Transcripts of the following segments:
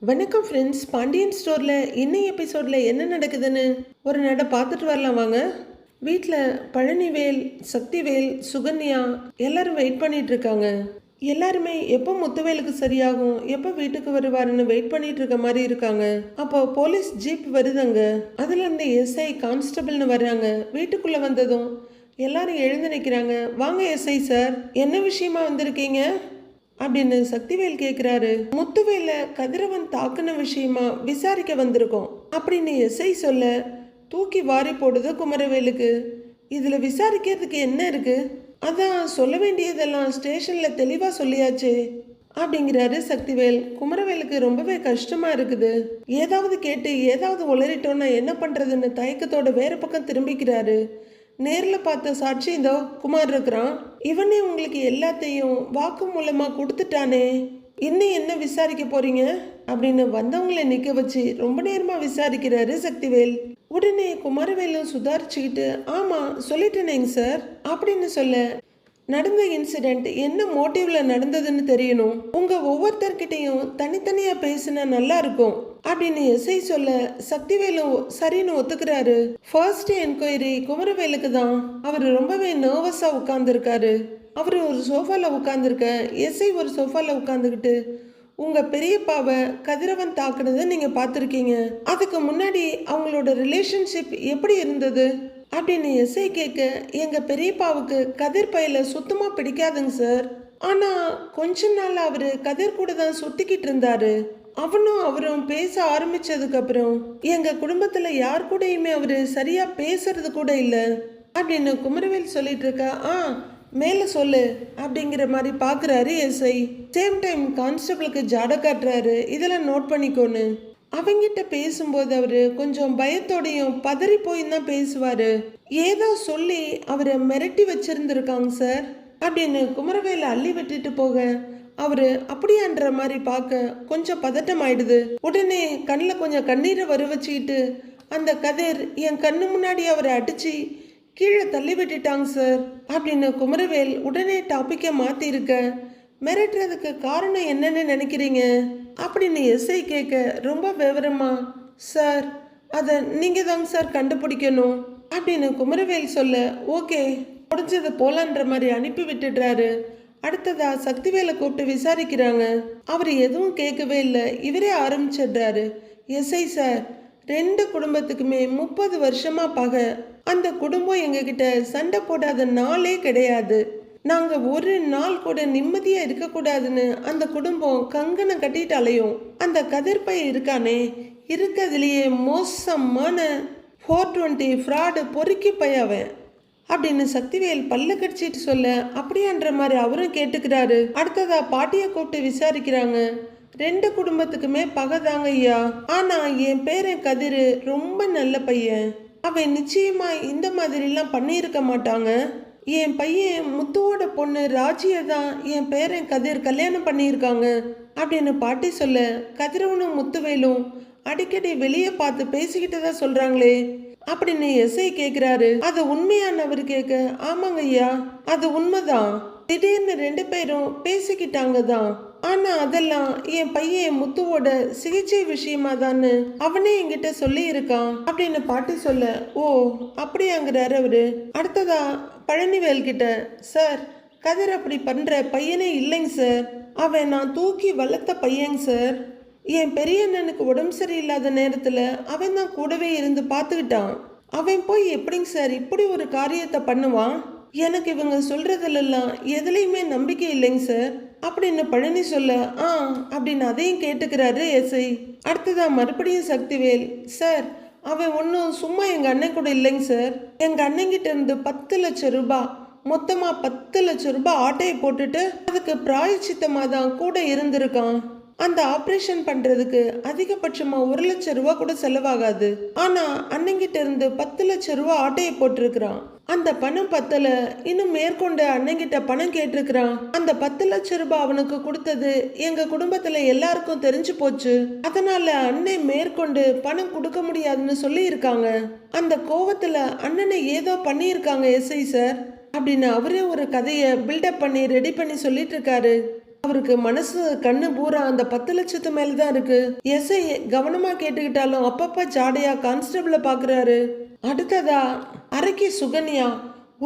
வணக்கம் ஃப்ரெண்ட்ஸ். பாண்டியன் ஸ்டோரில் இன்னைய எபிசோடில் என்ன நடக்குதுன்னு ஒரு நட பார்த்துட்டு வரலாம் வாங்க. வீட்டில் பழனிவேல், சக்திவேல், சுகன்யா எல்லாரும் வெயிட் பண்ணிட்டு இருக்காங்க. எல்லாருமே எப்போ முத்துவேலுக்கு சரியாகும், எப்போ வீட்டுக்கு வருவாருன்னு வெயிட் பண்ணிட்டு இருக்க மாதிரி இருக்காங்க. அப்போ போலீஸ் ஜீப் வருதுங்க. அதுல இருந்து எஸ்ஐ கான்ஸ்டபிள்னு வர்றாங்க. வீட்டுக்குள்ள வந்ததும் எல்லாரும் எழுந்து நிற்கிறாங்க. வாங்க எஸ்ஐ சார், என்ன விஷயமா வந்திருக்கீங்க அப்படின்னு சக்திவேல் கேட்குறாரு. முத்துவேல கதிரவன் தாக்குன விஷயமா விசாரிக்க வந்திருக்கோம் அப்படின்னு எஸ்ஐ சொல்ல, தூக்கி வாரி போடுது குமரவேலுக்கு. இதுல விசாரிக்கிறதுக்கு என்ன இருக்கு? அதான் சொல்ல வேண்டியதெல்லாம் ஸ்டேஷன்ல தெளிவா சொல்லியாச்சு அப்படிங்கிறாரு சக்திவேல். குமரவேலுக்கு ரொம்பவே கஷ்டமா இருக்குது. ஏதாவது கேட்டு ஏதாவது உளறிட்டோன்னா என்ன பண்றதுன்னு தயக்கத்தோட வேற பக்கம் திரும்பிக்கிறாரு. நேரில் பார்த்த சாட்சி இதோ குமார் இருக்கிறான். இவனே உங்களுக்கு எல்லாத்தையும் வாக்கு மூலமா கொடுத்துட்டானே, இன்னும் என்ன விசாரிக்க போறீங்க அப்படின்னு வந்தவங்களை நிக்க வச்சு ரொம்ப நேரமா விசாரிக்கிறாரு சக்திவேல். உடனே குமாரவேலும் சுதாரிச்சுக்கிட்டு, ஆமா சொல்லிட்டேனேங்க சார் அப்படின்னு சொல்ல, நடந்த இன்சிடென்ட் என்ன மோட்டிவ்ல நடந்ததுன்னு தெரியணும். உங்க ஒவ்வொருத்தர்கிட்டையும் தனித்தனியா பேசினா நல்லா இருக்கும் அப்படின்னு எஸ்ஐ சொல்ல, சக்திவேலும் சரின்னு ஒத்துக்கிறாரு. ஃபர்ஸ்ட் என்கொயரி குமரவேலுக்கு தான். அவர் ரொம்பவே நர்வஸா உட்கார்ந்துருக்காரு. அவர் ஒரு சோஃபால உட்கார்ந்துருக்க, எஸ்ஐ ஒரு சோஃபால உட்கார்ந்துக்கிட்டு, உங்க பெரியப்பாவை கதிரவன் தாக்குனதை நீங்க பார்த்துருக்கீங்க. அதுக்கு முன்னாடி அவங்களோட ரிலேஷன்ஷிப் எப்படி இருந்தது அப்படின்னு எஸ்ஐ கேட்க, எங்க பெரியப்பாவுக்கு கதிர் பையில சுத்தமா பிடிக்காதுங்க சார். ஆனா கொஞ்ச நாள் அவரு கதிர் கூட தான் சுத்திக்கிட்டு இருந்தாரு. அவரும் பேச ஆரம்பிச்சதுக்கு அப்புறம் எங்க குடும்பத்துல யார் கூடயுமே அவரு சரியா பேசுறது கூட இல்ல அப்படின்னு குமரவேல் சொல்லிட்டு இருக்கா. மேல சொல்லு அப்படிங்கிற மாதிரி பாக்குறாரு எஸ்ஐ. சேம் டைம் கான்ஸ்டபிளுக்கு ஜாட காட்டுறாரு, இதெல்லாம் நோட் பண்ணிக்கோன்னு. அவங்கிட்ட பேசும்போது அவரு கொஞ்சம் பயத்தோடையும் பதறி போய் தான் பேசுவாரு. ஏதோ சொல்லி அவரை மிரட்டி வச்சிருந்திருக்காங்க சார் அப்படின்னு குமரவேல அள்ளி விட்டுட்டு போக, அவரு அப்படியான்ற மாதிரி பார்க்க கொஞ்சம் பதட்டம் ஆயிடுது. உடனே கண்ணில் கொஞ்சம் கண்ணீரை வர வச்சுக்கிட்டு, அந்த கதிர் என் கண்ணு முன்னாடி அவரை அடிச்சு கீழே தள்ளி விட்டுட்டாங்க சார் அப்படின்னு குமரவேல் உடனே டாபிக்கை மாத்தி இருக்க, மிரட்டுறதுக்கு காரணம் என்னன்னு நினைக்கிறீங்க அப்படின்னு எஸ்ஐ கேட்க, ரொம்ப விவரமா, சார் அதை நீங்க தாங்க சார் கண்டுபிடிக்கணும் அப்படின்னு குமரவேல் சொல்ல, ஓகே முடிஞ்சது போலன்ற மாதிரி அனுப்பி விட்டுடுறாரு. அடுத்ததா சக்திவேலை கூப்பிட்டு விசாரிக்கிறாங்க. அவர் எதுவும் கேட்கவே இல்லை, இவரே ஆரம்பிச்சிடுறாரு. எஸ்ஐ சார், 2 குடும்பத்துக்குமே 30 வருஷமா பகை. அந்த குடும்பம் எங்ககிட்ட சண்டை போடாத நாளே கிடையாது. நாங்க ஒரு நாள் கூட நிம்மதியா இருக்கக்கூடாதுன்னு அந்த குடும்பம் கங்கனை கட்டிட்டு அலையும். அந்த கதிர்பை இருக்கானே, இருக்கிறதுலயே மோசமான 420 ஃப்ராடு பொறுக்கி பையவன் அப்படின்னு சக்திவேல் பல்ல கடிச்சிட்டு சொல்ல, அப்படியான்ற மாதிரி அவரும் கேட்டுக்கிறாரு. அடுத்ததா பாட்டியை கூப்பிட்டு விசாரிக்கிறாங்க. 2 குடும்பத்துக்குமே பகைதாங்க ஐயா. ஆனா என் பேரன் கதிர் ரொம்ப நல்ல பையன். அவன் நிச்சயமா இந்த மாதிரிலாம் பண்ணியிருக்க மாட்டாங்க. என் பையன் முத்துவோட பொண்ணு ராஜியை தான் என் பேரன் கதிர் கல்யாணம் பண்ணியிருக்காங்க அப்படின்னு பாட்டி சொல்ல, கதிரவனும் முத்துவேலும் அடிக்கடி வெளியே பார்த்து பேசிக்கிட்டு தான் சொல்றாங்களே அப்படின்னு எஸ்ஐ கேட்குறாரு. அது உண்மையானவர் கேட்க, ஆமாங்க ஐயா அது உண்மைதான். திடீர்னு 2 பேரும் பேசிக்கிட்டாங்க தான். ஆனா அதெல்லாம் என் பையன் முத்துவோட சிகிச்சை விஷயமா தான்னு அவனே என்கிட்ட சொல்லி இருக்கான் அப்படின்னு பாட்டி சொல்ல, ஓ அப்படியாங்கிறாரு அவரு. அடுத்ததா பழனிவேல் கிட்ட, சார் கதிர் அப்படி பண்ற பையனே இல்லைங்க சார். அவன் நான் தூக்கி வளர்த்த பையங்க சார். என் பெரிய அண்ணனுக்கு உடம்பு சரியில்லாத நேரத்துல அவன் தான் கூடவே இருந்து பார்த்துக்கிட்டான். அவன் போய் எப்படிங்க சார் இப்படி ஒரு காரியத்தை பண்ணுவான்? எனக்கு இவங்க சொல்றதுலாம் எதுலையுமே நம்பிக்கை இல்லைங்க சார் அப்படின்னு பழனி சொல்ல, அப்படின்னு அதையும் கேட்டுக்கிறாரு எஸ்ஐ. அடுத்ததா மறுபடியும் சக்திவேல், சார் அவன் ஒன்றும் சும்மா எங்க அண்ணன் கூட இல்லைங்க சார். எங்க அண்ணங்கிட்ட இருந்து 10 லட்சம் ரூபாய், மொத்தமா 10 லட்சம் ரூபாய் ஆட்டையை போட்டுட்டு அதுக்கு பிராயச்சித்தமா தான் கூட இருந்திருக்கான். அந்த ஆப்ரேஷன் பண்றதுக்கு அதிகபட்சமா 1 லட்சம் ரூபாய் கூட செலவாகாது. ஆனா அண்ணங்கிட்ட இருந்து 10 லட்சம் ரூபாய் ஆட்டையை போட்டிருக்கிறான். அந்த பணம் பத்தல, இன்னும் மேற்கொண்டு அண்ணங்கிட்ட பணம் கேட்டிருக்கிறான். அந்த 10 லட்சம் ரூபாய் அவனுக்கு கொடுத்தது எங்க குடும்பத்துல எல்லாருக்கும் தெரிஞ்சு போச்சு. அதனால அண்ணன் மேற்கொண்டு பணம் கொடுக்க முடியாதுன்னு சொல்லி இருக்காங்க. அந்த கோவத்துல அண்ணனை ஏதோ பண்ணியிருக்காங்க எஸ்ஐ சார் அப்படின்னு அவரே ஒரு கதையை பில்டப் பண்ணி ரெடி பண்ணி சொல்லிட்டு இருக்காரு. அவருக்கு மனசு கண்ணு பூரா அந்த 10 லட்சத்து மேலதான் இருக்கு. எஸ்ஐ கவனமா கேட்டுக்கிட்டாலும் அப்பப்ப ஜாடையா கான்ஸ்டபிள பாக்குறாரு. அடுத்ததா அரைக்கி சுகன்யா.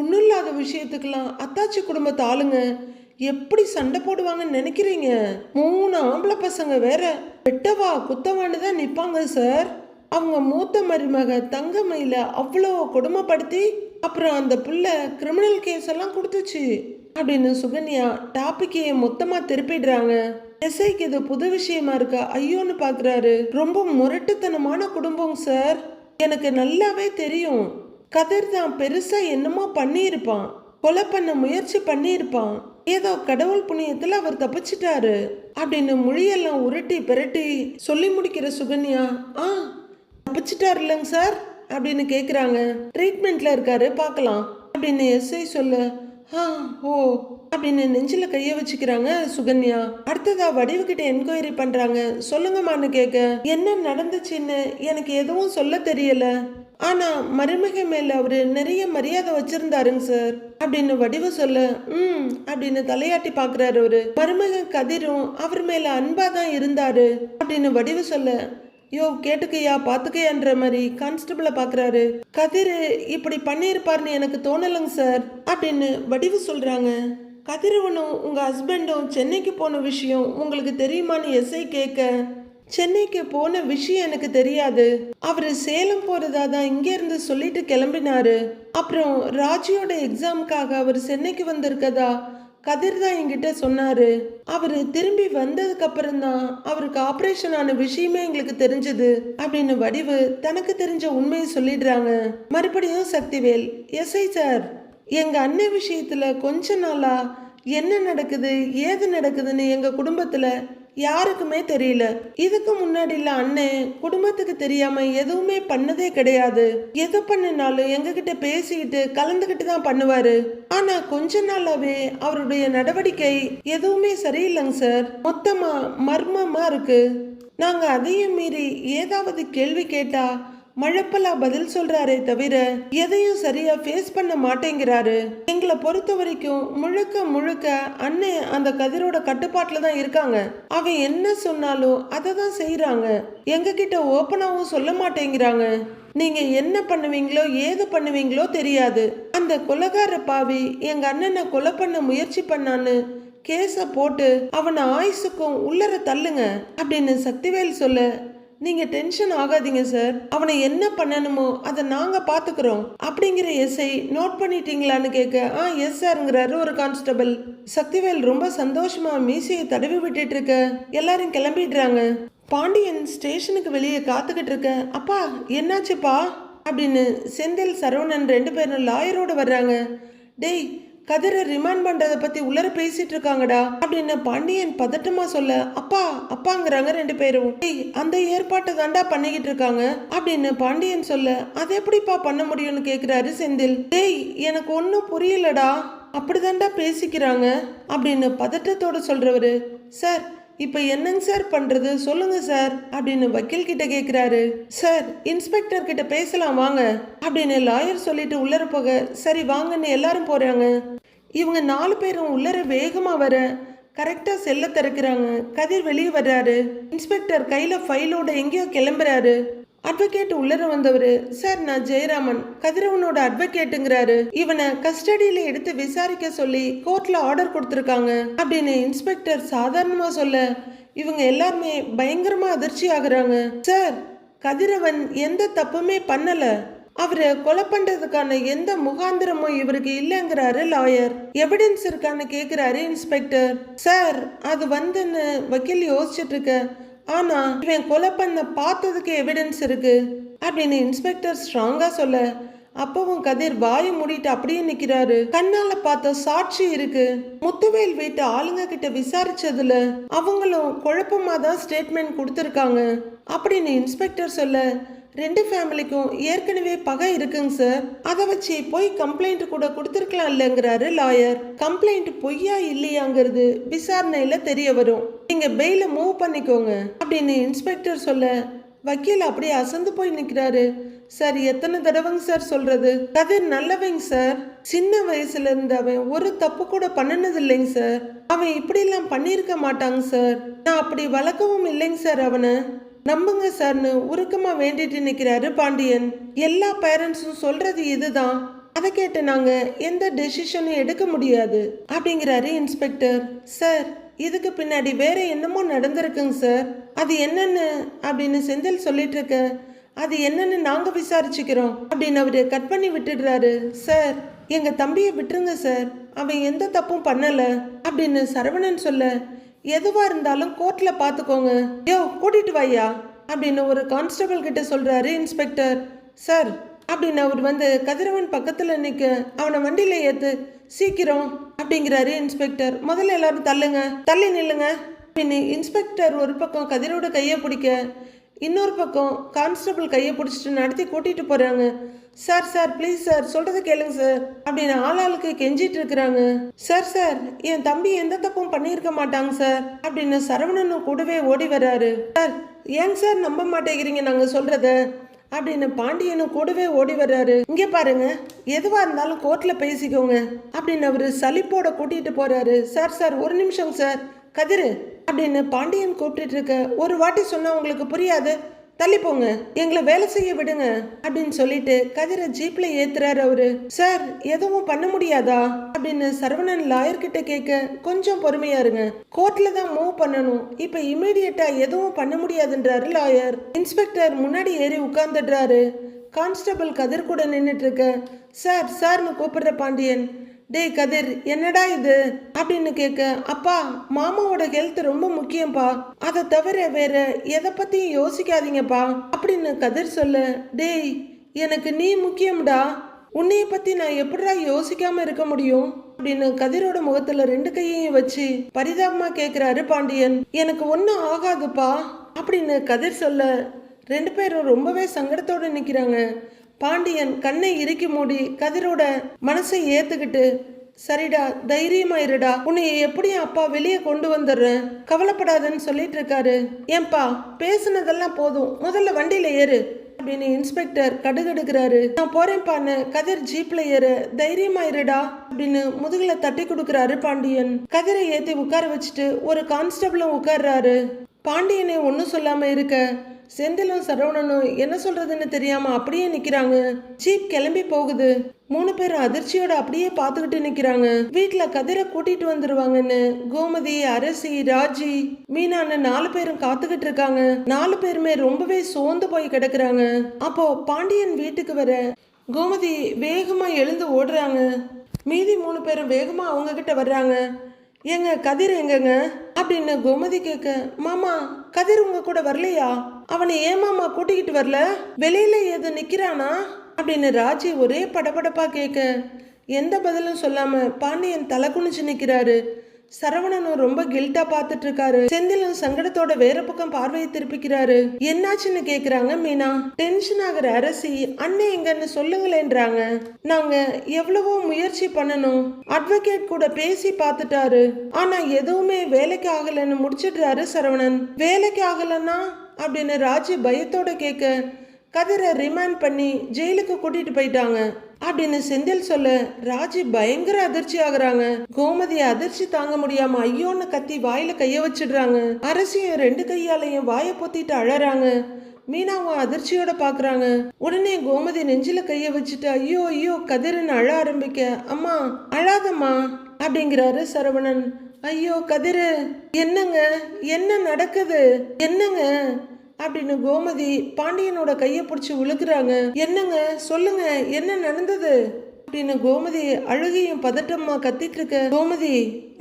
ஒன்னும் இல்லாத விஷயத்துக்கெல்லாம் அத்தாச்சி குடும்பத்து ஆளுங்க எப்படி சண்டை போடுவாங்கன்னு நினைக்கிறீங்க? 3 ஆம்பளை பசங்க வேற வெட்டவா குத்தவான்னு தான் நிப்பாங்க சார். அவங்க மூத்த மருமக தங்கமயில அவ்வளோ கொடுமைப்படுத்தி அப்புறம் அந்த புள்ள கிரிமினல் கேஸ் எல்லாம் கொடுத்துச்சு அப்படின்னு சுகன்யா டாபிக்கையே மொத்தமா திருப்பிடுறாங்க. எஸ்ஐக்கு இது புது விஷயமா இருக்கா ஐயோன்னு பாக்குறாரு. ரொம்ப முரட்டுத்தனமான குடும்பம் சார். எனக்கு நல்லாவே தெரியும். கதிர் தான் பெருசா என்னமோ பண்ணியிருப்பான், கொலை பண்ண முயற்சி பண்ணியிருப்பான். ஏதோ கடவுள் புண்ணியத்துல அவர் தப்பிச்சிட்டாரு அப்படின்னு மொழியெல்லாம் உருட்டி பிரட்டி சொல்லி முடிக்கிற சுகன்யா தப்பிச்சிட்டாரு இல்லைங்க சார் அப்படின்னு கேக்குறாங்க. ட்ரீட்மெண்ட்ல இருக்காரு பார்க்கலாம் அப்படின்னு எஸ்ஐ சொல்ல ஓ அப்படின்னு நெஞ்சில கைய வச்சுக்கிறாங்க சுகன்யா. அடுத்ததா வடிவுகிட்ட என்கொயரி பண்றாங்க. சொல்லுங்கம்மான்னு கேட்க என்ன நடந்துச்சுன்னு எனக்கு எதுவும் சொல்ல தெரியல, ஆனா மருமக மேல அவரு நிறைய மரியாதை வச்சிருந்தாருங்க சார் அப்படின்னு வடிவு சொல்ல அப்படின்னு தலையாட்டி பாக்குறாரு. அவரு மருமக கதிரும் அவர் மேல அன்பாதான் இருந்தாரு அப்படின்னு வடிவு சொல்ல யோ கேட்டுக்கையா பாத்துக்கையான்ற மாதிரி கான்ஸ்டபிள பாக்குறாரு. கதிர் இப்படி பண்ணியிருப்பாருன்னு எனக்கு தோணலைங்க சார் அப்படின்னு வடிவு சொல்றாங்க. கதிரவனும் உங்க ஹஸ்பண்டும் சென்னைக்கு போன விஷயம் உங்களுக்கு தெரியுமான்னு எஸ்ஐ கேட்க சென்னைக்கு போன விஷயம் எனக்கு தெரியாது, அவரு சேலம் போறதா தான் இங்க இருந்து சொல்லிட்டு கிளம்பினாரு. அப்புறம் ராஜியோட எக்ஸாமுக்காக அவர் சென்னைக்கு வந்திருக்கதா கதிர் தான் என்கிட்ட சொன்னாரு. அவரு திரும்பி வந்ததுக்கு அப்புறம் தான் அவருக்கு ஆபரேஷன் ஆன விஷயமே எங்களுக்கு தெரிஞ்சது அப்படின்னு வடிவு தனக்கு தெரிஞ்ச உண்மையை சொல்லிடுறாங்க. மறுபடியும் சக்திவேல் எஸ்ஐ சார், எங்க அண்ணன் விஷயத்துல கொஞ்ச நாளா என்ன நடக்குது ஏது நடக்குதுன்னு எங்க குடும்பத்துல யாருக்குமே தெரியல. இதுக்கு முன்னாடில அண்ணன் குடும்பத்துக்கு தெரியாம எதுவுமே பண்ணதே கிடையாது. எது பண்ணினாலும் எங்ககிட்ட பேசிக்கிட்டு கலந்துகிட்டு தான் பண்ணுவாரு. ஆனா கொஞ்ச நாளாவே அவருடைய நடவடிக்கை எதுவுமே சரியில்லைங்க சார். மொத்தமா மர்மமா இருக்கு. நாங்க அதையும் மீறி ஏதாவது கேள்வி கேட்டா மழப்பலா பதில் சொல்றாரே தவிர எதையும் சரியா ஃபேஸ் பண்ண மாட்டேங்கிறாரு. எங்களை பொறுத்த வரைக்கும் முழுக்க முழுக்க அண்ணன் அந்த கதிரோட கட்டுப்பாட்டுல தான் இருக்காங்க. அவன் என்ன சொன்னாலும் அதை தான் செய்யறாங்க. எங்க கிட்ட ஓப்பனாவும் சொல்ல மாட்டேங்கிறாங்க. நீங்க என்ன பண்ணுவீங்களோ ஏது பண்ணுவீங்களோ தெரியாது. அந்த கொலைகார பாவி எங்க அண்ணனை கொலை பண்ண முயற்சி பண்ணான்னு கேஸ போட்டு அவனை ஆயுசுக்கும் உள்ளர தள்ளுங்க அப்படின்னு சக்திவேல் சொல்ல நீங்க டென்ஷன் ஆகாதீங்க சார், அவனை என்ன பண்ணணுமோ அதை நாங்க பாத்துக்கிறோம் அப்படிங்கிற எஸ்ஐ நோட் பண்ணிட்டீங்களான்னு கேட்க எஸ் சார்ங்கிறாரு ஒரு கான்ஸ்டபிள். சக்திவேல் ரொம்ப சந்தோஷமா மீசையை தடவி விட்டுட்டு இருக்க எல்லாரும் கிளம்பிடுறாங்க. பாண்டியன் ஸ்டேஷனுக்கு வெளியே காத்துக்கிட்டு இருக்க அப்பா என்னாச்சுப்பா அப்படின்னு செந்தில் சரவணன் 2 பேரும் லாயரோட வர்றாங்க. டேய் கதிரை ரிமாண்ட் பண்றத பத்தி உள்ளர பேசிட்டு இருக்காங்கடா அப்படின்னு பாண்டியன் பதட்டமா சொல்ல அப்பா அப்பாங்கிறாங்க 2 பேரும். அந்த ஏற்பாட்டை தாண்டா பண்ணிக்கிட்டு இருக்காங்க அப்படின்னு பாண்டியன் சொல்ல அது எப்படிப்பா பண்ண முடியும்னு கேக்குறாரு செந்தில். டேய் எனக்கு ஒன்னும் புரியலடா, அப்படிதாண்டா பேசிக்கிறாங்க அப்படின்னு பதட்டத்தோட சொல்றவரு. சார் இப்ப என்னங்க சார் பண்றது சொல்லுங்க சார் அப்படின்னு வக்கீல் கிட்ட கேக்குறாரு. சார் இன்ஸ்பெக்டர் கிட்ட பேசலாம் வாங்க அப்படின்னு லாயர் சொல்லிட்டு உள்ளர போக சரி வாங்கன்னு எல்லாரும் போறாங்க. இவங்க 4 பேரும் உள்ளர வேகமா வர கரெக்டா செல்ல திறக்கிறாங்க. கதிர் வெளியே வர்றாரு. இன்ஸ்பெக்டர் கையில ஃபைலோட எங்கேயோ கிளம்புறாரு. அட்வொகேட் உள்ளர வந்தவரு சார் நான் ஜெயராமன் கதிரவனோட அட்வொகேட்டுங்கிறாரு. இவனை கஸ்டடியில எடுத்து விசாரிக்க சொல்லி கோர்ட்ல ஆர்டர் கொடுத்துருக்காங்க அப்படின்னு இன்ஸ்பெக்டர் சாதாரணமா சொல்ல இவங்க எல்லாருமே பயங்கரமா அதிர்ச்சி ஆகுறாங்க. சார் கதிரவன் எந்த தப்புமே பண்ணல, அவரை கொலை பண்றதுக்கான எந்த முகாந்திரமும் இவருக்கு இல்லைங்கிறாரு லாயர். எவிடன்ஸ் இருக்கான்னு கேக்குறாரு இன்ஸ்பெக்டர். சார் அது வந்துன்னு வக்கீல் யோசிச்சுட்டு இருக்க, ஆனா இவன் கொலை பண்ண பார்த்ததுக்கு எவிடன்ஸ் இருக்கு அப்படின்னு இன்ஸ்பெக்டர் ஸ்ட்ராங்கா சொல்ல அப்பவும் கதிர் வாயை மூடிட்டு அப்படியே நிக்கிறாரு. கண்ணால பார்த்த சாட்சி இருக்கு. முத்துவேல் வீட்டு ஆளுங்க கிட்ட விசாரிச்சதுல அவங்களும் குழப்பமா தான் ஸ்டேட்மெண்ட் கொடுத்துருக்காங்க அப்படின்னு இன்ஸ்பெக்டர் சொல்ல 2 ஃபேமிலிக்கும் ஏற்கனவே பகை இருக்குங்க சார், அதை வச்சு போய் கம்ப்ளைண்ட் கூட கொடுத்துருக்கலாம் இல்லைங்கிறாரு லாயர். கம்ப்ளைண்ட் பொய்யா இல்லையாங்கிறது விசாரணையில தெரிய வரும், நீங்க பெயில மூவ் பண்ணிக்கோங்க அப்படின்னு இன்ஸ்பெக்டர் சொல்ல வக்கீல் அப்படியே அசந்து போய் நிக்கிறாரு. சார், எத்தனை தடவைங்க சார் சொல்றது? கதிர் நல்லவங்க சார். சின்ன வயசுல இருந்து அவன் ஒரு தப்பு கூட பண்ணினது இல்லைங்க சார். அவன் இப்படி எல்லாம் பண்ணியிருக்க மாட்டாங்க சார். நான் அப்படி வளர்க்கவும் இல்லைங்க சார் அவனை. நம்புங்க சார்னு உருக்கமா வேண்டிட்டு நிக்கிறாரு பாண்டியன். எல்லா பேரண்ட்ஸும் சொல்றது இதுதான். அதை கேட்டு நாங்க எந்த டெசிஷனும் எடுக்க முடியாது அப்படிங்கிறாரு இன்ஸ்பெக்டர். சார், இதுக்கு பின்னாடி வேற என்னமோ நடந்திருக்குங்க சார். அது என்னன்னு அப்படின்னு செந்தில் சொல்லிட்டு இருக்க. அது என்னன்னு நாங்க விசாரிச்சுக்கிறோம் அப்படின்னு அவரு கட் பண்ணி விட்டுடுறாரு. சார், எங்க தம்பியை விட்டுருங்க சார், அவன் எந்த தப்பும் பண்ணல அப்படின்னு சரவணன் சொல்ல, எதுவா இருந்தாலும் கோர்ட்ல பாத்துக்கோங்க, யோ கூட்டிட்டு வாயா அப்படின்னு ஒரு கான்ஸ்டபிள் கிட்ட சொல்றாரு இன்ஸ்பெக்டர். சார் அப்படின்னு அவர் வந்து கதிரவன் பக்கத்துல நிக்க, அவனை வண்டியில ஏத்து சீக்கிரம் அப்படிங்கிறாரு இன்ஸ்பெக்டர். முதல்ல எல்லாரும் தள்ளுங்க, தள்ளி நில்லுங்க அப்படின்னு இன்ஸ்பெக்டர் ஒரு பக்கம் கதிரோட கையை பிடிக்க, இன்னொரு பக்கம் கான்ஸ்டபிள் கையை பிடிச்சிட்டு நடத்தி கூட்டிட்டு போறாங்க. சார் சார் ப்ளீஸ் சார், சொல்றதை கேளுங்க சார் அப்படின்னு ஆளாளுக்கு கெஞ்சிட்டு இருக்கிறாங்க. சார் சார், என் தம்பி எந்த தப்பும் பண்ணியிருக்க மாட்டாங்க சார் அப்படின்னு சரவணனும் கூடவே ஓடி வர்றாரு. சார், ஏங்க சார் நம்ப மாட்டேங்கிறீங்க நாங்க சொல்றத அப்படின்னு பாண்டியனும் கூடவே ஓடி வர்றாரு. இங்க பாருங்க, எதுவா இருந்தாலும் கோர்ட்ல பேசிக்கோங்க அப்படின்னு அவரு சலிப்போட கூட்டிட்டு போறாரு. சார் சார் ஒரு நிமிஷம் சார், கதிரு அப்படின்னு பாண்டியன் கூப்பிட்டு இருக்க. ஒரு வாட்டி சொன்னா உங்களுக்கு புரியாது, தள்ளி போங்க, எங்களை வேலை செய்ய விடுங்க அப்படின்னு சொல்லிட்டு கதிரை ஜீப்ல ஏத்துறாரு அவரு. சார், எதுவும் பண்ண முடியாதா அப்படின்னு சரவணன் லாயர் கிட்ட கேட்க, கொஞ்சம் பொறுமையா இருங்க, கோர்ட்ல தான் மூவ் பண்ணணும், இப்ப இமீடியட்டா எதுவும் பண்ண முடியாதுன்றாரு லாயர். இன்ஸ்பெக்டர் முன்னாடி ஏறி உட்கார்ந்துடுறாரு. கான்ஸ்டபிள் கதிர் கூட நின்றுட்டு இருக்க. சார் சார்னு கூப்பிடுற பாண்டியன், டேய் கதிர், என்னடா இது அப்படின்னு கேட்க, அப்பா மாமாவோட ஹெல்த் ரொம்ப முக்கியம்ப்பா, அதை தவிர வேற எதை பத்தியும் யோசிக்காதீங்கப்பா அப்படின்னு கதிர் சொல்ல, டேய் எனக்கு நீ முக்கியம்டா, உன்னைய பத்தி நான் எப்படிடா யோசிக்காம இருக்க முடியும் அப்படின்னு கதிரோட முகத்துல ரெண்டு கையையும் வச்சு பரிதாபமா கேட்கிறாரு பாண்டியன். எனக்கு ஒன்னும் ஆகாதுப்பா அப்படின்னு கதிர் சொல்ல, ரெண்டு பேரும் ரொம்பவே சங்கடத்தோட நிக்கிறாங்க. பாண்டியன் கண்ணை இறுக்கி மூடி கதிரோட மனசை ஏத்துக்கிட்டு, சரிடா தைரியமா இருடா, உன்னை எப்படியும் அப்பா வெளியே கொண்டு வந்துடுறேன், கவலைப்படாதன்னு சொல்லிட்டு இருக்காரு. ஏன்பா பேசுனதெல்லாம் போதும், முதல்ல வண்டியில ஏறு அப்படின்னு இன்ஸ்பெக்டர் கடுகடுக்கிறாரு. நான் போறேன்பான்னு கதிர் ஜீப்ல ஏறு, தைரியமா இருடா அப்படின்னு முதுகுல தட்டி கொடுக்கறாரு பாண்டியன். கதிரை ஏத்தி உட்கார வச்சுட்டு ஒரு கான்ஸ்டபிளும் உட்கார்றாரு. பாண்டியனை ஒன்னும் சொல்லாம இருக்க செந்திலும் சரவணனும் என்ன சொல்றதுன்னு தெரியாம அப்படியே நிக்கிறாங்க. ஜீப் கிளம்பி போகுது. 3 பேரும் அதிர்ச்சியோட அப்படியே பாத்துக்கிட்டு நிக்கிறாங்க. வீட்டுல கதிரை கூட்டிட்டு வந்துருவாங்கன்னு கோமதி, அரசி, ராஜி, மீனான்னு 4 பேரும் காத்துக்கிட்டு இருக்காங்க. 4 பேருமே ரொம்பவே சோர்ந்து போய் கிடக்குறாங்க. அப்போ பாண்டியன் வீட்டுக்கு வர கோமதி வேகமா எழுந்து ஓடுறாங்க. மீதி 3 பேரும் வேகமா அவங்க கிட்ட வர்றாங்க. ஏங்க கதிர் எங்கங்க அப்படின்னு கோமதி கேட்க, மாமா கதிர் உங்க கூட வரலையா, அவனை ஏன் மாமா கூட்டிக்கிட்டு வரல, வெளியில ஏதோ நிக்கிறானா அப்படின்னு ராஜி ஒரே படபடப்பா கேட்க, எந்த பதிலும் சொல்லாம பாண்டியன் தலை குனிச்சு நிக்கிறாரு. சரவணனும் ரொம்ப கில்ட்டா பாத்துட்டு இருக்காரு. செந்திலும் சங்கடத்தோட வேற பக்கம் பார்வையை திருப்பிக்கிறாரு. என்னாச்சுன்னு கேக்குறாங்க மீனா. டென்ஷன் ஆகுற அரசி, அண்ணே எங்கன்னு சொல்லுங்களேன்றாங்க. நாங்க எவ்வளவோ முயற்சி பண்ணணும், அட்வொகேட் கூட பேசி பார்த்துட்டாரு, ஆனா எதுவுமே வேலைக்கு ஆகலன்னு முடிச்சிடுறாரு சரவணன். வேலைக்கு ஆகலன்னா அப்படின்னு ராஜி பயத்தோட கேட்க, கதிரை ரிமாண்ட் பண்ணி ஜெயிலுக்கு கூட்டிட்டு போயிட்டாங்க அப்படின்னு செந்தில் சொல்ல, ராஜி பயங்கர அதிர்ச்சி ஆகுறாங்க. கோமதி அதிர்ச்சி தாங்க முடியாம ஐயோன்னு கத்தி வாயில கைய வச்சிடுறாங்க. அரசியும் 2 கையாலையும் வாயை பொத்திட்டு அழறாங்க. மீனாவும் அதிர்ச்சியோட பாக்குறாங்க. உடனே கோமதி நெஞ்சில கைய வச்சுட்டு ஐயோ ஐயோ கதிரன்னு அழ ஆரம்பிக்க, அம்மா அழாதம்மா அப்படிங்கிறாரு சரவணன். ஐயோ கதிரு, என்னங்க என்ன நடக்குது, என்னங்க அப்படின்னு கோமதி பாண்டியனோட கையை பிடிச்சி விழுக்குறாங்க. என்னங்க சொல்லுங்க, என்ன நடந்தது அப்படின்னு கோமதி அழுகையும் பதட்டமா கத்திட்டு இருக்க. கோமதி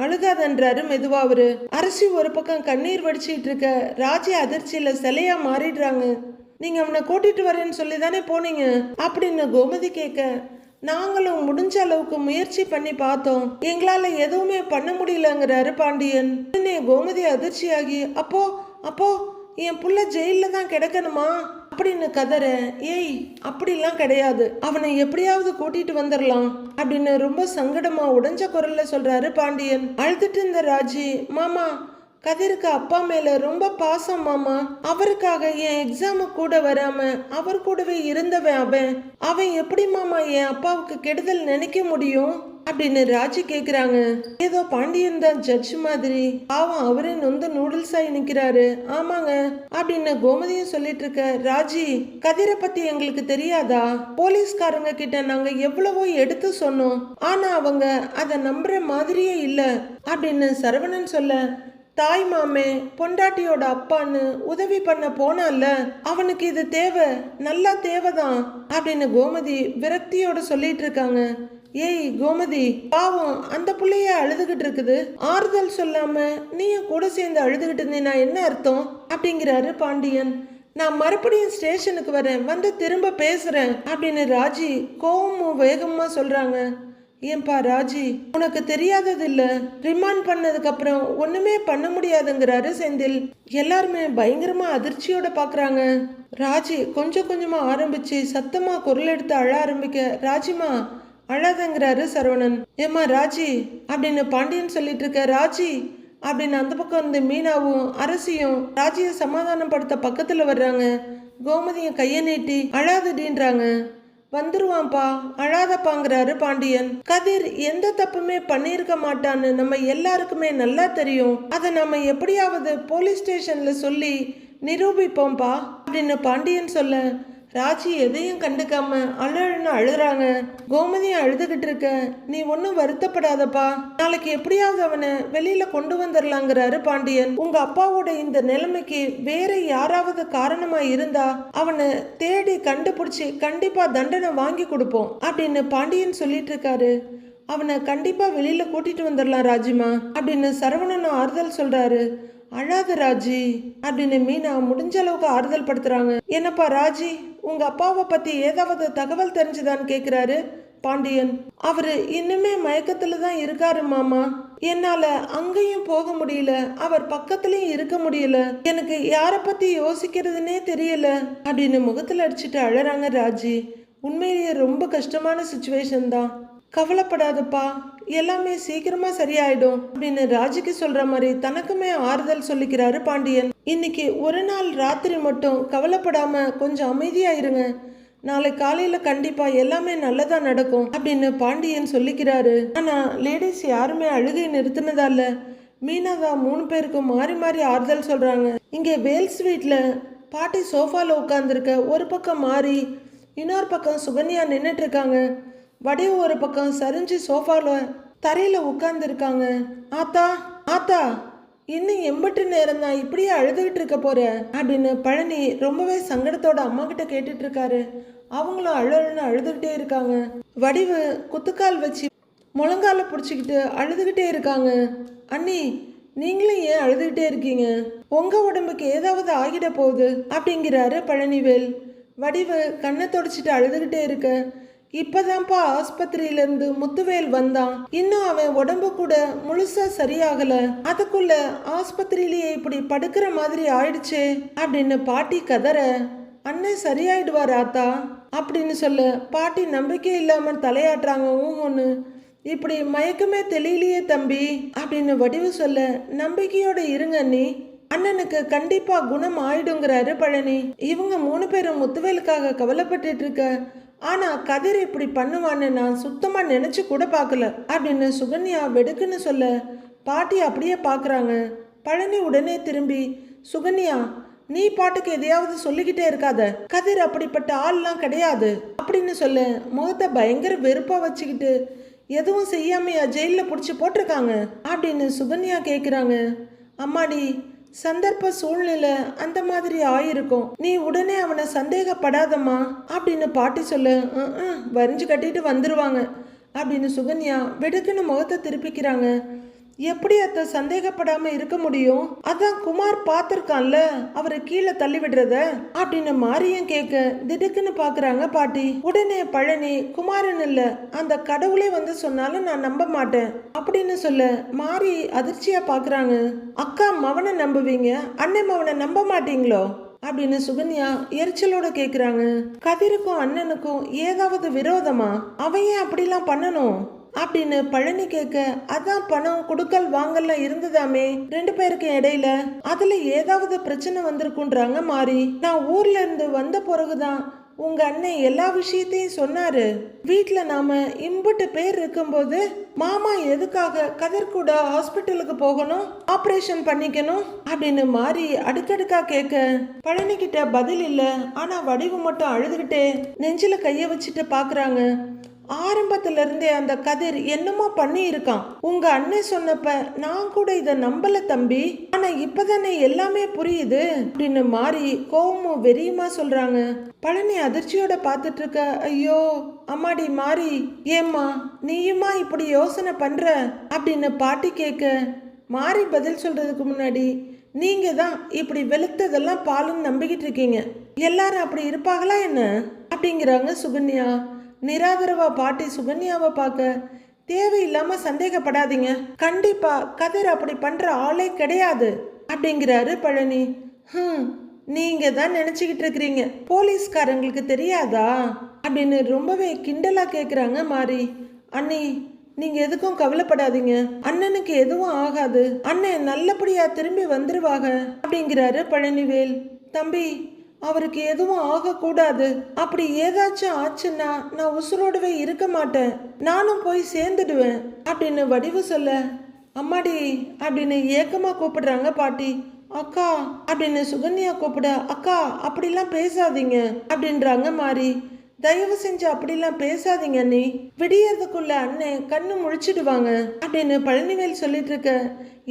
அழுகாதன்றாரு மெதுவா அவரு. அரசி ஒரு பக்கம் கண்ணீர் வடிச்சிட்டு இருக்க. ராஜி அதிர்ச்சியில சிலையா மாறிடுறாங்க. நீங்க அவனை கூட்டிட்டு வரேன்னு சொல்லி தானே போனீங்க அப்படின்னு கோமதி கேட்க, நாங்களும் முடிஞ்ச அளவுக்கு முயற்சி பண்ணி பார்த்தோம், எங்களால எதுவுமே பண்ண முடியலங்கிறாரு பாண்டியன். உடனே கோமதி அதிர்ச்சியாகி, அப்போ அப்போ என் புள்ள ஜெயில தான் கிடக்கணுமா அப்படின்னு கதற, ஏய் அப்படிலாம் கிடையாது, அவனை எப்படியாவது கூட்டிட்டு வந்துடலாம் அப்படின்னு ரொம்ப சங்கடமா உடைஞ்ச குரல்ல சொல்றாரு பாண்டியன். அழுதுட்டு இருந்த ராஜி, மாமா கதிருக்கு அப்பா மேல ரொம்ப பாசம் மாமா. அவருக்காக என் எக்ஸாமு கூட வராம அவர் கூடவே இருந்தவன் அவன். அவன் எப்படி மாமா என் அப்பாவுக்கு கெடுதல் நினைக்க முடியும் அப்படின்னு ராஜி கேக்குறாங்க. ஏதோ பாண்டியன் தான் ஜட்ஜ் மாதிரி. பாவம் அவரே நொந்து நூடுல்ஸ் ஆகி நிக்கிறாரு. ஆமாங்க அப்படின்னு கோமதியும் சொல்லிட்டு இருக்க. ராஜி, கதிரை பத்தி எங்களுக்கு தெரியாதா? போலீஸ்காரங்க கிட்ட நாங்க எவ்வளவோ எடுத்து சொன்னோம், ஆனா அவங்க அதை நம்புற மாதிரியே இல்ல அப்படின்னு சரவணன் சொல்ல, தாய் மாமே பொண்டாட்டியோட அப்பான்னு உதவி பண்ண போனால, அவனுக்கு இது தேவை, நல்லா தேவைதான் அப்படின்னு கோமதி விரக்தியோட சொல்லிட்டு இருக்காங்க. ஏய் கோமதி, பாவம் அந்த புள்ளைய அழுதுகிட்டு இருக்குது, ஆறுதல் சொல்லாம நீயும் கூட சேர்ந்து அழுதுகிட்டு இருந்தீங்கன்னா என்ன அர்த்தம் அப்படிங்கிறாரு பாண்டியன். நான் மறுபடியும் ஸ்டேஷனுக்கு வரேன், வந்து திரும்ப பேசுறேன் அப்படின்னு ராஜி கோவமும் வேகமா சொல்றாங்க. ஏன்பா ராஜி, உனக்கு தெரியாதது இல்ல, ரிமாண்ட் பண்ணதுக்கு அப்புறம் ஒண்ணுமே பண்ண முடியாதுங்கிறாரு செந்தில். எல்லாருமே பயங்கரமா அதிர்ச்சியோட பாக்குறாங்க. ராஜி கொஞ்சம் கொஞ்சமா ஆரம்பிச்சு சத்தமா குரல் எடுத்து அழ ஆரம்பிக்க, ராஜிமா அழாதங்கிறாரு சரவணன். ஏமா ராஜி அப்படின்னு பாண்டியன் சொல்லிட்டு இருக்க. ராஜி அப்படின்னு அந்த பக்கம் இருந்து மீனாவும் அரசியும் ராஜியை சமாதானப்படுத்த பக்கத்துல வர்றாங்க. கோமதியும் கையை நீட்டி அழாதடின்றாங்க. வந்துருவான்ப்பா, அழாதப்பாங்கிறாரு பாண்டியன். கதிர் எந்த தப்புமே பண்ணிருக்க மாட்டான்னு நம்ம எல்லாருக்குமே நல்லா தெரியும். அதை நம்ம எப்படியாவது போலீஸ் ஸ்டேஷன்ல சொல்லி நிரூபிப்போம்ப்பா அப்படின்னு பாண்டியன் சொல்ல, ராஜி எதையும் கண்டுக்காம அழுன்னு அழுறாங்க. கோமதியும் அழுதுகிட்டு இருக்க. நீ ஒன்னும் வருத்தப்படாதப்பா, நாளைக்கு எப்படியாவது அவனை வெளியில கொண்டு வந்துடலாங்கிறாரு பாண்டியன். உங்க அப்பாவோட இந்த நிலைமைக்கு வேற யாராவது காரணமா இருந்தா அவனை தேடி கண்டுபிடிச்சு கண்டிப்பா தண்டனை வாங்கி கொடுப்போம் அப்படின்னு பாண்டியன் சொல்லிட்டு இருக்காரு. அவனை கண்டிப்பா வெளியில கூட்டிட்டு வந்துடலாம் ராஜிமா அப்படின்னு சரவணனும் ஆறுதல் சொல்றாரு. அழாத ராஜி அப்படின்னு மீனா முடிஞ்ச அளவுக்கு ஆறுதல் படுத்துறாங்க. என்னப்பா ராஜி, உங்க அப்பாவை பத்தி ஏதாவது தகவல் தெரிஞ்சுதான்னு கேக்குறாரு பாண்டியன். அவரு இன்னுமே மயக்கத்துல தான் இருக்காரு மாமா. என்னால அங்கேயும் போக முடியல, அவர் பக்கத்துலயும் இருக்க முடியல, எனக்கு யார பத்தி யோசிக்கிறதுனே தெரியல அப்படின்னு முகத்துல அடிச்சுட்டு அழறாங்க ராஜி. உண்மையிலேயே ரொம்ப கஷ்டமான சுச்சுவேஷன் தான். கவலைப்படாதப்பா, எல்லாமே சீக்கிரமா சரியாயிடும் அப்படின்னு ராஜிக்கு சொல்ற மாதிரி தனக்குமே ஆறுதல் சொல்லிக்கிறாரு பாண்டியன். இன்னைக்கு ஒரு நாள் ராத்திரி மட்டும் கவலைப்படாம கொஞ்சம் அமைதியா இருங்க, நாளை காலையில கண்டிப்பா எல்லாமே நல்லதா நடக்கும் அப்படின்னு பாண்டியன் சொல்லிக்கிறாரு. ஆனா லேடிஸ் யாருமே அழுகை நிறுத்தினதால மீனாதா 3 பேருக்கும் மாறி மாறி ஆறுதல் சொல்றாங்க. இங்க வேல்ஸ் வீட்ல பாட்டி சோஃபால உட்கார்ந்துருக்க. ஒரு பக்கம் மாறி, இன்னொரு பக்கம் சுகன்யா நின்றுட்டு இருக்காங்க. வடிவு ஒரு பக்கம் சரிஞ்சு சோஃபால தரையில உட்கார்ந்து இருக்காங்க. ஆத்தா ஆத்தா, இன்னும் எம்பட்டு நேரம் தான் இப்படியே அழுதுகிட்டு இருக்க போற அப்படின்னு பழனி ரொம்பவே சங்கடத்தோட அம்மா கிட்ட கேட்டுட்டு இருக்காரு. அவங்களும் அழுன்னு அழுதுகிட்டே இருக்காங்க. வடிவு குத்துக்கால் வச்சு முழங்கால பிடிச்சிக்கிட்டு அழுதுகிட்டே இருக்காங்க. அண்ணி, நீங்களும் ஏன் அழுதுகிட்டே இருக்கீங்க? உங்க உடம்புக்கு ஏதாவது ஆகிட போகுது அப்படிங்கிறாரு பழனிவேல். வடிவு கண்ணை தொடச்சிட்டு அழுதுகிட்டே இருக்க. இப்பதான்ப்பா ஆஸ்பத்திரியிலிருந்து முத்துவேல் வந்தான், இன்னும் அவன் உடம்பு கூட முழுசா சரியாகல, அதுக்குள்ள ஆஸ்பத்திரியிலேயே இப்படி படுக்கிற மாதிரி ஆயிடுச்சே அப்படின்னு பாட்டி கதற, அண்ணன் சரியாயிடுவார் ஆத்தா அப்படின்னு சொல்ல பாட்டி நம்பிக்கை இல்லாம தலையாட்டுறாங்க. ஒன்று இப்படி மயக்கமே தெரியலையே தம்பி அப்படின்னு வடிவு சொல்ல, நம்பிக்கையோட இருங்க அண்ணி, அண்ணனுக்கு கண்டிப்பா குணம் ஆயிடுங்கிறாரு பழனி. இவங்க 3 பேரும் முத்துவேலுக்காக கவலைப்பட்டு இருக்க. ஆனா கதிர் இப்படி பண்ணுவான்னு நான் சுத்தமா நினைச்சு கூட பார்க்கல அப்படின்னு சுகன்யா வெடுக்குன்னு சொல்ல, பாட்டி அப்படியே பாக்குறாங்க. பழனி உடனே திரும்பி, சுகன்யா நீ பாட்டுக்கு எதையாவது சொல்லிக்கிட்டே இருக்காத, கதிர் அப்படிப்பட்ட ஆள்லாம் கிடையாது அப்படின்னு சொல்ல, முகத்தை பயங்கர வெறுப்பா வச்சுக்கிட்டு, எதுவும் செய்யாமையா ஜெயில புடிச்சு போட்டிருக்காங்க அப்படின்னு சுகன்யா கேக்குறாங்க. அம்மாடி, சந்தர்ப்ப சூழ்நிலை அந்த மாதிரி ஆயிருக்கும், நீ உடனே அவனை சந்தேகப்படாதம்மா அப்படின்னு பாட்டி சொல்ல, வரிஞ்சு கட்டிட்டு வந்துருவாங்க அப்படின்னு சுகன்யா வெடுக்குன்னு முகத்தை திருப்பிக்கிறாங்க. எப்படி அத்தை சந்தேகப்படாம இருக்க முடியும்? அதான் குமார் பார்த்திருக்கான்ல அவரை கீழே தள்ளி விடுறத அப்படின்னு மாரியும் கேட்க திடுக்குன்னு பாக்குறாங்க பாட்டி. உடனே பழனி, குமாரன் இல்ல, அந்த கடவுளே வந்து சொன்னாலும் நான் நம்ப மாட்டேன் அப்படின்னு சொல்ல மாரி அதிர்ச்சியா பாக்குறாங்க. அக்கா மவனை நம்புவீங்க, அண்ணன் மவனை நம்ப மாட்டீங்களோ அப்படின்னு சுகன்யா எரிச்சலோட கேக்குறாங்க. கதிருக்கும் அண்ணனுக்கும் ஏதாவது விரோதமா? அவன் ஏன் அப்படிலாம் பண்ணணும் அப்படின்னு பழனி கேட்க, அதான் பணம் கொடுக்கல் வாங்கல இருந்ததாமே 2 பேருக்கு இடையில, அதுல ஏதாவது பிரச்சனை வந்திருக்குன்றாங்க மாறி. நான் ஊர்ல இருந்து வந்த பிறகுதான் உங்க அண்ணன் எல்லா விஷயத்தையும் சொன்னாரு. வீட்டுல நாம இம்புட்டு பேர் இருக்கும்போது மாமா எதுக்காக கதிர் கூட ஹாஸ்பிட்டலுக்கு போகணும், ஆபரேஷன் பண்ணிக்கணும் அப்படின்னு மாறி அடுக்கடுக்கா கேட்க, பழனி கிட்ட பதில் இல்ல. ஆனா வடிவு மட்டும் அழுதுகிட்டே நெஞ்சில கைய வச்சுட்டு பாக்குறாங்க. ஆரம்பத்துல இருந்தே அந்த கதிர் என்னமோ பண்ணி இருக்கான். உங்க அண்ணன் சொன்னப்ப நான் கூட இத நம்பல தம்பி, ஆனா இப்பதானே எல்லாமே புரியுது அப்படின்னு மாறி கோவமும் வெறியுமா சொல்றாங்க. பழனி அதிர்ச்சியோட பாத்துட்டு இருக்க, ஐயோ அம்மாடி மாறி, ஏம்மா நீயுமா இப்படி யோசனை பண்ற அப்படின்னு பாட்டி கேட்க, மாறி பதில் சொல்றதுக்கு முன்னாடி, நீங்க தான் இப்படி வெளுத்ததெல்லாம் பாலுன்னு நம்பிக்கிட்டு இருக்கீங்க, எல்லாரும் அப்படி இருப்பாங்களா என்ன அப்படிங்கிறாங்க சுகன்யா. நிராதரவா பாட்டி சுகன்யாவை பார்க்க, தேவையில்லாம சந்தேகப்படாதீங்க, கண்டிப்பா கதிர் அப்படி பண்ற ஆளே கிடையாது அப்படிங்கிறாரு பழனி. நீங்க தான் நினைச்சுக்கிட்டு இருக்கிறீங்க, போலீஸ்காரங்களுக்கு தெரியாதா அப்படின்னு ரொம்பவே கிண்டலா கேக்குறாங்க மாறி. அண்ணி நீங்க எதுக்கும் கவலைப்படாதீங்க, அண்ணனுக்கு எதுவும் ஆகாது, அண்ணன் நல்லபடியா திரும்பி வந்துருவாங்க அப்படிங்கிறாரு பழனிவேல். தம்பி அவருக்கு எதுவும் ஆகக்கூடாது, அப்படி ஏதாச்சும் ஆச்சுன்னா நான் உசுரோடவே இருக்க மாட்டேன், நானும் போய் சேர்ந்துடுவேன் அப்படின்னு வடிவு சொல்ல, அம்மாடி அப்படின்னு ஏக்கமா கூப்பிடுறாங்க பாட்டி. அக்கா அப்படின்னு சுகன்யா கூப்பிட, அக்கா அப்படிலாம் பேசாதீங்க அப்படின்றாங்க மாறி. தயவு செஞ்சு அப்படிலாம் பேசாதீங்க அண்ணி, விடியறதுக்குள்ள அண்ணன் கண்ணு முழிச்சிடுவாங்க அப்படின்னு பழனிவேல் சொல்லிட்டு இருக்க,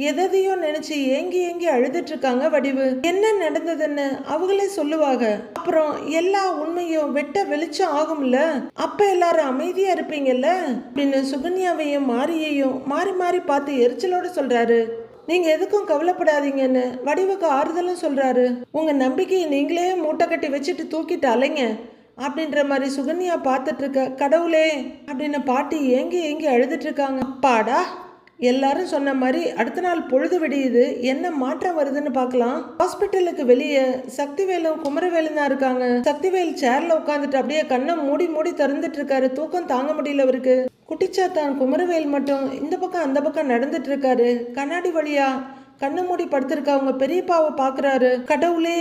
எதையோ நினைச்சு ஏங்கி ஏங்கி அழுதுட்டு இருக்காங்க வடிவு. என்ன நடந்ததுன்னு அவங்களே சொல்லுவாங்க, அப்புறம் எல்லா உண்மையும் வெட்ட வெளிச்சம் ஆகும்ல, அப்ப எல்லாரும் அமைதியா இருப்பீங்கல்ல அப்படின்னு சுகன்யாவையும் மாரியையும் மாறி மாறி பார்த்து எரிச்சலோட சொல்றாரு. நீங்க எதுக்கும் கவலைப்படாதீங்கன்னு வடிவுக்கு ஆறுதலும் சொல்றாரு. உங்க நம்பிக்கையை நீங்களே மூட்டை கட்டி வச்சுட்டு தூக்கிட்டு அலைங்க அப்படின்ற மாதிரி சுகன்யா பார்த்துட்டு இருக்க, கடவுளே அப்படின்னு பாட்டி ஏங்கி ஏங்கி அழுதுட்டு இருக்காங்க. அப்பாடா, எல்லாரும் சொன்ன மாதிரி அடுத்த நாள் பொழுது விடியுது, என்ன மாற்றம் வருதுன்னு பார்க்கலாம். ஹாஸ்பிட்டலுக்கு வெளியே சக்திவேலும் குமரவேலும் தான் இருக்காங்க. சக்திவேல் சேர்ல உட்காந்துட்டு அப்படியே கண்ணை மூடி மூடி திறந்துட்டு இருக்காரு, தூக்கம் தாங்க முடியல அவருக்கு. குட்டிச்சாத்தான் குமரவேல் மட்டும் இந்த பக்கம் அந்த பக்கம் நடந்துட்டு இருக்காரு. கண்ணாடி வழியா கண்ணு மூடி படுத்திருக்க அவங்க பெரியப்பாவை பாக்குறாரு. கடவுளே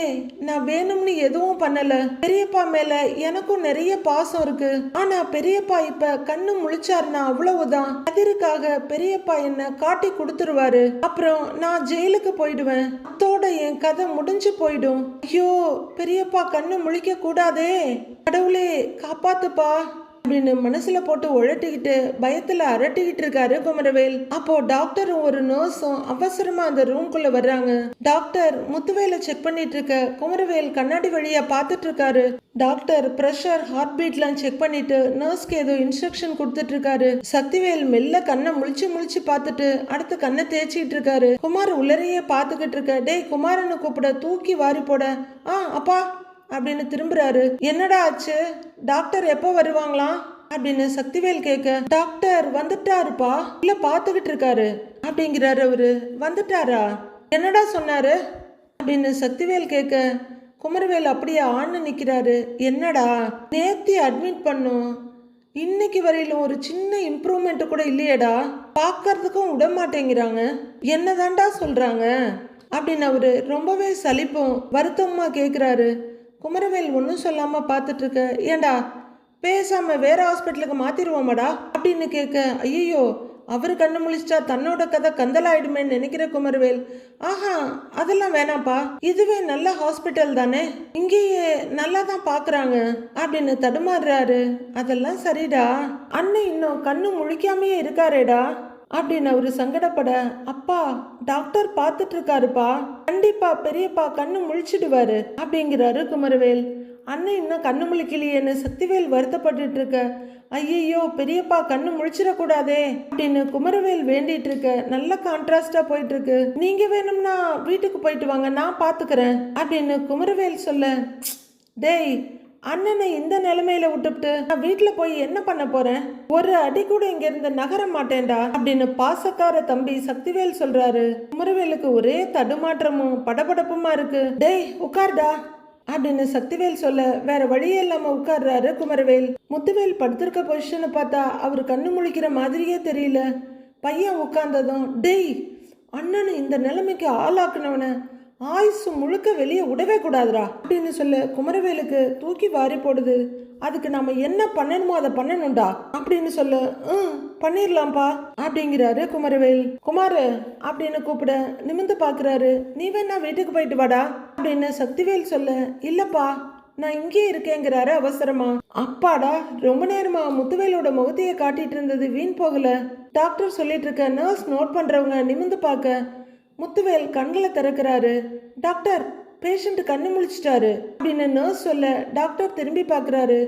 நான் வேணும்னு எதுவும் பண்ணல, பெரியப்பா மேல எனக்கும் நிறைய பாசம் இருக்கு, ஆனா பெரியப்பா இப்ப கண்ணு முழிச்சாருன்னா அவ்வளவுதான், கதிருக்காக பெரியப்பா என்ன காட்டி கொடுத்துருவாரு, அப்புறம் நான் ஜெயிலுக்கு போயிடுவேன், அத்தோட என் கதை முடிஞ்சு போயிடும். ஐயோ பெரியப்பா கண்ணு முழிக்க கூடாதே, கடவுளே காப்பாத்துப்பா அப்படின்னு மனசுல போட்டு உழட்டிக்கிட்டு பயத்துல அரட்டிக்கிட்டு இருக்காரு குமரவேல். அப்போ டாக்டரும் ஒரு நர்ஸும் அவசரமா அந்த ரூம்குள்ள வர்றாங்க. டாக்டர் முத்துவேலை செக் பண்ணிட்டு இருக்க குமரவேல் கண்ணாடி வழியா பார்த்துட்டு இருக்காரு. டாக்டர் பிரஷர் ஹார்ட் பீட்லாம் செக் பண்ணிட்டு நர்ஸ்க்கு ஏதோ இன்ஸ்ட்ரக்ஷன் கொடுத்துட்டு இருக்காரு. சக்திவேல் மெல்ல கண்ணை முழிச்சு முழிச்சு பார்த்துட்டு அடுத்து கண்ணை தேய்ச்சிட்டு இருக்காரு. குமார் உள்ளரையே பார்த்துக்கிட்டு இருக்க, டேய் குமாரன்னு கூப்பிட, தூக்கி வாரி போட, அப்பா அப்படின்னு திரும்புறாரு. என்னடா ஆச்சு, டாக்டர் எப்போ வருவாங்களாம் அப்படின்னு சக்திவேல் கேட்க, டாக்டர் வந்துட்டாருப்பா, இல்ல பாத்துக்கிட்டு இருக்காரு அப்படிங்கிறாரு அவரு. வந்துட்டாரா, என்னடா சொன்னாரு அப்படின்னு சக்திவேல் கேட்க, குமரவேல் அப்படியே ஆன்னு நிக்கிறாரு. என்னடா நேத்தி அட்மிட் பண்ணோம், இன்னைக்கு வரையிலும் ஒரு சின்ன இம்ப்ரூவ்மெண்ட் கூட இல்லையடா, பார்க்கறதுக்கும் விட மாட்டேங்கிறாங்க, என்னதான்டா சொல்றாங்க அப்படின்னு அவரு ரொம்பவே சலிப்பும் வருத்தமா கேட்குறாரு. குமரவேல் ஒன்றும் சொல்லாம பார்த்துட்டு இருக்க, ஏண்டா பேசாம வேற ஹாஸ்பிட்டலுக்கு மாத்திருவோமாடா அப்படின்னு கேட்க, ஐயோ அவரு கண்ணு முழிச்சா தன்னோட கதை கந்தலாயிடுமேன்னு நினைக்கிற குமரவேல், ஆஹா அதெல்லாம் வேணாம்ப்பா, இதுவே நல்ல ஹாஸ்பிட்டல் தானே, இங்கேயே நல்லா தான் பாக்குறாங்க அப்படின்னு தடுமாறுறாரு. அதெல்லாம் சரிடா, அண்ணன் இன்னும் கண்ணு முழிக்காமையே இருக்காரேடா அப்படின்னு அவரு சங்கடப்பட, அப்பா டாக்டர் பார்த்துட்டு இருக்காருப்பா, கண்டிப்பா பெரியப்பா கண்ணு முழிச்சிடுவாரு அப்படிங்கிறாரு குமரவேல். அண்ணன் இன்னும் கண்ணு முழிக்கலையேன்னு சக்திவேல் வருத்தப்பட்டு இருக்க, ஐயோ பெரியப்பா கண்ணு முழிச்சிடக்கூடாதே அப்படின்னு குமரவேல் வேண்டிட்டு இருக்க. நல்ல கான்ட்ராஸ்டா போயிட்டு இருக்கு. நீங்க வேணும்னா வீட்டுக்கு போயிட்டு வாங்க, நான் பாத்துக்கிறேன் அப்படின்னு குமரவேல் சொல்ல, டேய் அண்ணனை இந்த நிலைமையில விட்டுவிட்டு நான் வீட்டுல போய் என்ன பண்ண போறேன், ஒரு அடி கூட இங்க இருந்து நகர மாட்டேன்டா அப்படின்னு பாசக்கார தம்பி சக்திவேல் சொல்றாரு. குமரவேலுக்கு ஒரே தடுமாற்றமும் படபடப்புமா இருக்கு. டேய் உட்கார்டா அப்படின்னு சக்திவேல் சொல்ல வேற வழியே இல்லாம உட்கார்றாரு குமரவேல். முத்துவேல் படுத்திருக்க பொசிஷனை பார்த்தா அவர் கண்ணு முழிக்கிற மாதிரியே தெரியல. பையன் உட்கார்ந்ததும், டேய் அண்ணனு இந்த நிலைமைக்கு ஆளாக்குனவன ஆயுசு முழுக்க வெளியே விடவே கூடாதுரா அப்படின்னு சொல்ல குமரவேலுக்கு தூக்கி வாரி போடுது. அதுக்கு நாம என்ன பண்ணணுமோ அதை பண்ணணும்டா அப்படின்னு சொல்ல பண்ணிடலாம்ப்பா அப்படிங்கிறாரு குமரவேல். குமாரு அப்படின்னு கூப்பிட நிமிந்து பாக்குறாரு. நீ வேணா வீட்டுக்கு போயிட்டு வாடா அப்படின்னு சக்திவேல் சொல்ல, இல்லப்பா நான் இங்கே இருக்கேங்கிறாரு அவசரமா. அப்பாடா, ரொம்ப நேரமா முத்துவேலோட முகத்தையே காட்டிட்டு இருந்தது வீண் போகல. டாக்டர் சொல்லிட்டு இருக்க நர்ஸ் நோட் பண்றவங்க நிமிந்து பார்க்க முத்துவேல் கண்களை திறக்கிறாரு. டாக்டர் பேஷண்ட் கண்ணு முழிச்சிட்டாரு அப்படின்னு நர்ஸ் சொல்ல டாக்டர் திரும்பி பார்க்குறாரு.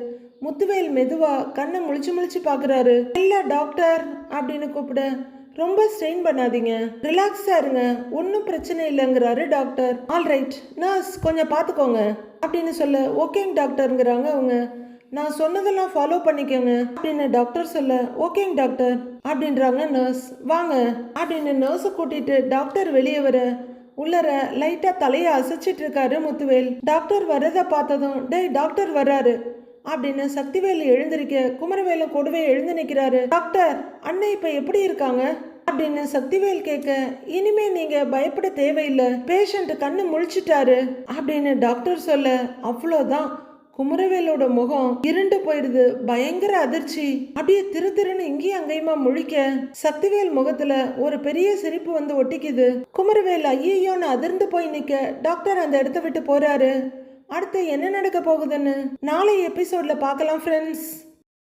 முத்துவேல் மெதுவா கண்ணை முழிச்சு பார்க்குறாரு. இல்ல டாக்டர் அப்படின்னு கூப்பிட, ரொம்ப ஸ்ட்ரெயின் பண்ணாதீங்க, ரிலாக்ஸா இருங்க, ஒன்றும் பிரச்சனை இல்லைங்கிறாரு டாக்டர். ஆல்ரைட் நர்ஸ் கொஞ்சம் பார்த்துக்கோங்க அப்படின்னு சொல்ல, ஓகேங்க டாக்டருங்கிறாங்க அவங்க. நான் சொன்னதெல்லாம் ஃபாலோ பண்ணிக்கோங்க அப்படின்னு டாக்டர் சொல்ல, ஓகேங்க டாக்டர் அப்படின்றாங்க நர்ஸ். வாங்க அப்படின்னு நர்ஸை கூட்டிட்டு டாக்டர் வெளியே வர உள்ளர லைட்டா தலையை அசைச்சிட்டு இருக்காரு முத்துவேல். டாக்டர் வர்றதை பார்த்ததும், டேய் டாக்டர் வர்றாரு அப்படின்னு சக்திவேல் எழுந்திருக்க குமரவேலும் கூடவே எழுந்து நிற்கிறாரு. டாக்டர் அண்ணன் இப்ப எப்படி இருக்காங்க அப்படின்னு சக்திவேல் கேட்க, இனிமே நீங்க பயப்பட தேவையில்லை, பேஷண்ட் கண்ணு முழிச்சிட்டாரு அப்படின்னு டாக்டர் சொல்ல, அவ்வளோதான் குமரவேலோட முகம் இருண்டு போயிடுது. பயங்கர அதிர்ச்சி. அப்படியே திருன்னு இங்கேயும் அங்கேயுமா முழிக்க சக்திவேல் முகத்துல ஒரு பெரிய சிரிப்பு வந்து ஒட்டிக்குது. குமரவேல் ஐயோன்னு அதிர்ந்து போய் நிக்க டாக்டர் அந்த இடத்த விட்டு போறாரு. அடுத்து என்ன நடக்க போகுதுன்னு நாளை எபிசோட்ல பார்க்கலாம் ஃப்ரெண்ட்ஸ்.